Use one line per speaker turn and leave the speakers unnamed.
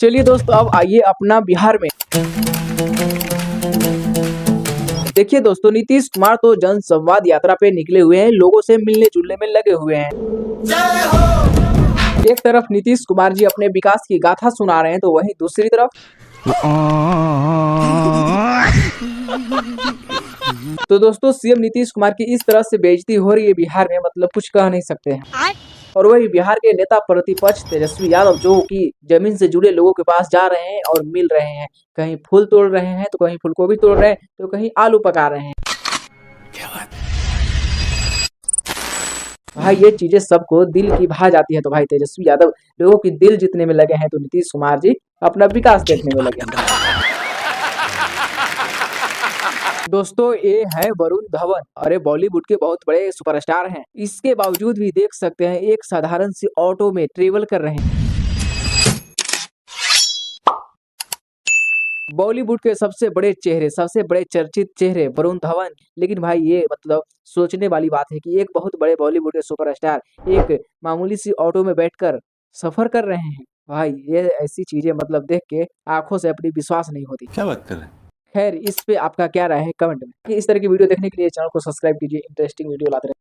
चलिए दोस्तों, अब आइए अपना बिहार में। देखिए दोस्तों, नीतीश कुमार तो जन संवाद यात्रा पे निकले हुए हैं, लोगों से मिलने जुलने में लगे हुए हैं। एक तरफ नीतीश कुमार जी अपने विकास की गाथा सुना रहे हैं, तो वहीं दूसरी तरफ तो दोस्तों सीएम नीतीश कुमार की इस तरह से बेइज्जती हो रही है बिहार में, मतलब कुछ कह नहीं सकते हैं। और वही बिहार के नेता प्रतिपक्ष तेजस्वी यादव जो कि जमीन से जुड़े लोगों के पास जा रहे हैं और मिल रहे हैं, कहीं फूल तोड़ रहे हैं तो कहीं फूलगोभी तोड़ रहे हैं तो कहीं आलू पका रहे हैं। भाई ये चीजें सबको दिल की भा जाती है। तो भाई तेजस्वी यादव लोगों की दिल जीतने में लगे हैं, तो नीतीश कुमार जी अपना विकास देखने में लगे हैं। दोस्तों ये है वरुण धवन। अरे बॉलीवुड के बहुत बड़े सुपरस्टार हैं, इसके बावजूद भी देख सकते हैं एक साधारण सी ऑटो में ट्रेवल कर रहे हैं। बॉलीवुड के सबसे बड़े चेहरे, सबसे बड़े चर्चित चेहरे वरुण धवन। लेकिन भाई ये मतलब सोचने वाली बात है कि एक बहुत बड़े बॉलीवुड के सुपरस्टार एक मामूली सी ऑटो में बैठकर सफर कर रहे हैं। भाई ये ऐसी चीजें मतलब देख के आंखों से अपनी विश्वास नहीं होती।
क्या बात कर रहे हैं?
खैर इस पे आपका क्या राय है कमेंट में। इस तरह की वीडियो देखने के लिए चैनल को सब्सक्राइब कीजिए, इंटरेस्टिंग वीडियो लाते रहे।